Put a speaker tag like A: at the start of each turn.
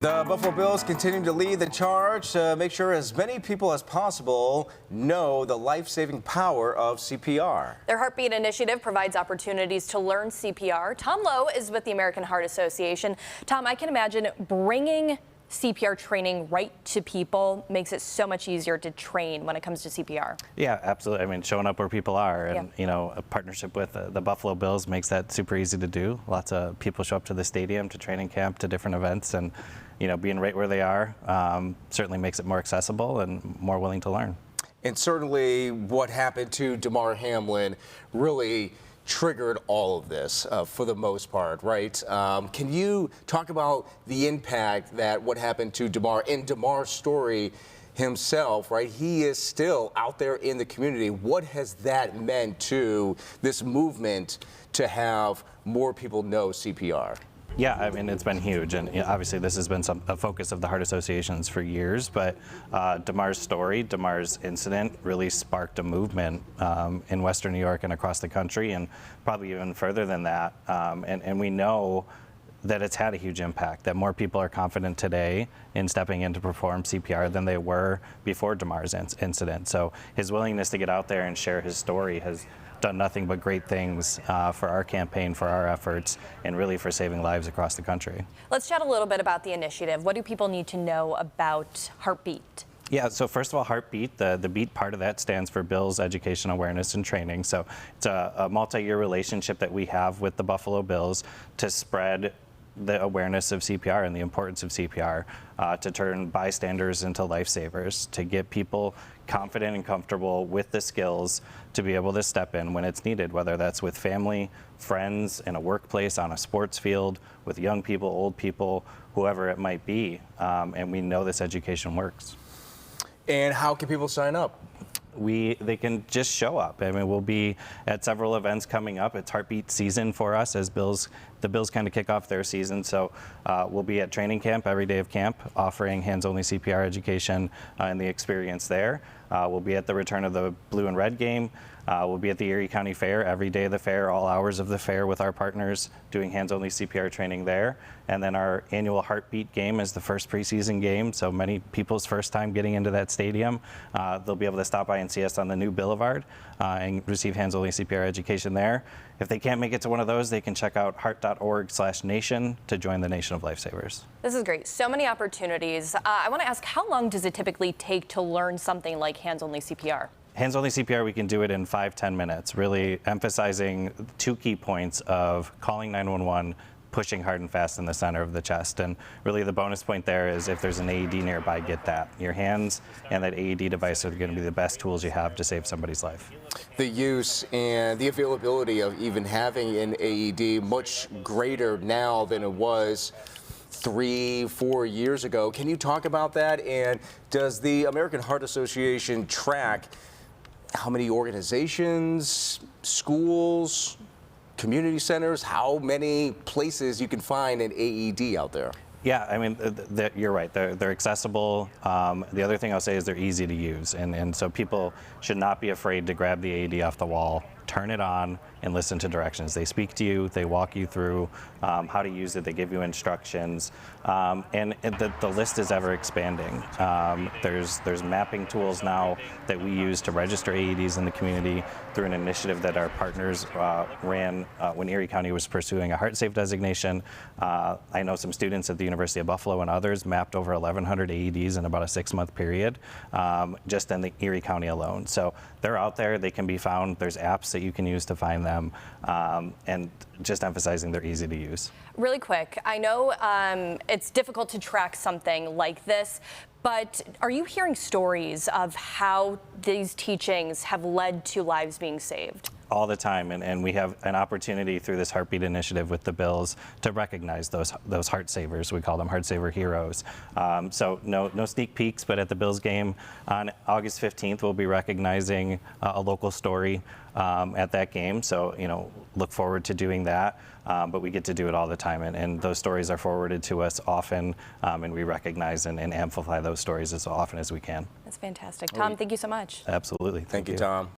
A: The Buffalo Bills continue to lead the charge to make sure as many people as possible know the life-saving power of CPR.
B: Their Heartbeat initiative provides opportunities to learn CPR. Tom Lowe is with the American Heart Association. Tom, I can imagine bringing CPR training right to people makes it so much easier to train when it comes to CPR.
C: Yeah, absolutely. I mean, showing up where people are and, you know, a partnership with the Buffalo Bills makes that super easy to do. Lots of people show up to the stadium, to training camp, to different events, and, you know, being right where they are certainly makes it more accessible and more willing to learn.
A: And certainly what happened to Damar Hamlin really triggered all of this for the most part, right? Can you talk about the impact that what happened to Damar and Damar's story himself, right? He is still out there in the community. What has that meant to this movement to have more people know CPR?
C: Yeah, I mean, it's been huge, and you know, obviously this has been a focus of the Heart Associations for years, but Damar's story, Damar's incident really sparked a movement in Western New York and across the country, and probably even further than that, and we know that it's had a huge impact, that more people are confident today in stepping in to perform CPR than they were before Damar's incident. So his willingness to get out there and share his story has done nothing but great things for our campaign, for our efforts, and really for saving lives across the country.
B: Let's chat a little bit about the initiative. What do people need to know about Heartbeat?
C: Yeah, so first of all, Heartbeat, the beat part of that stands for Bills Education, Awareness, and Training. So it's a multi-year relationship that we have with the Buffalo Bills to spread the awareness of CPR and the importance of CPR, to turn bystanders into lifesavers, to get people confident and comfortable with the skills to be able to step in when it's needed, whether that's with family, friends, in a workplace, on a sports field, with young people, old people, whoever it might be. And we know this education works.
A: And how can people sign up?
C: They can just show up. I mean, we'll be at several events coming up. It's Heartbeat season for us as the Bills kind of kick off their season. So we'll be at training camp every day of camp, offering hands-only CPR education and the experience there. We'll be at the return of the blue and red game. We'll be at the Erie County Fair every day of the fair, all hours of the fair with our partners doing hands-only CPR training there. And then our annual Heartbeat game is the first preseason game, so many people's first time getting into that stadium. They'll be able to stop by and see us on the new Boulevard and receive hands-only CPR education there. If they can't make it to one of those, they can check out heart.org/nation to join the Nation of Lifesavers.
B: This is great. So many opportunities. I want to ask, how long does it typically take to learn something like hands-only CPR?
C: Hands-only CPR, we can do it in 5-10 minutes, really emphasizing 2 key points of calling 911, pushing hard and fast in the center of the chest. And really the bonus point there is if there's an AED nearby, get that. Your hands and that AED device are going to be the best tools you have to save somebody's life.
A: The use and the availability of even having an AED much greater now than it was 3-4 years ago. Can you talk about that? And does the American Heart Association track how many organizations, schools, community centers, how many places you can find an AED out there?
C: Yeah, I mean, you're right. They're accessible. The other thing I'll say is they're easy to use. And so people should not be afraid to grab the AED off the wall, turn it on, and listen to directions. They speak to you. They walk you through how to use it. They give you instructions. And the list is ever expanding. There's mapping tools now that we use to register AEDs in the community through an initiative that our partners ran when Erie County was pursuing a HeartSafe designation. I know some students at the University of Buffalo and others mapped over 1,100 AEDs in about a 6-month period, just in the Erie County alone. So they're out there. They can be found. There's apps that you can use to find them, and just emphasizing they're easy to use.
B: Really quick, I know it's difficult to track something like this, but are you hearing stories of how these teachings have led to lives being saved?
C: All the time, and we have an opportunity through this Heartbeat initiative with the Bills to recognize those heart savers. We call them heart saver heroes. So no sneak peeks, but at the Bills game on August 15th, we'll be recognizing a local story at that game. So look forward to doing that. But we get to do it all the time, and those stories are forwarded to us often, and we recognize and amplify those stories as often as we can.
B: That's fantastic. Tom, thank you so much.
C: Absolutely.
A: Thank you, Tom.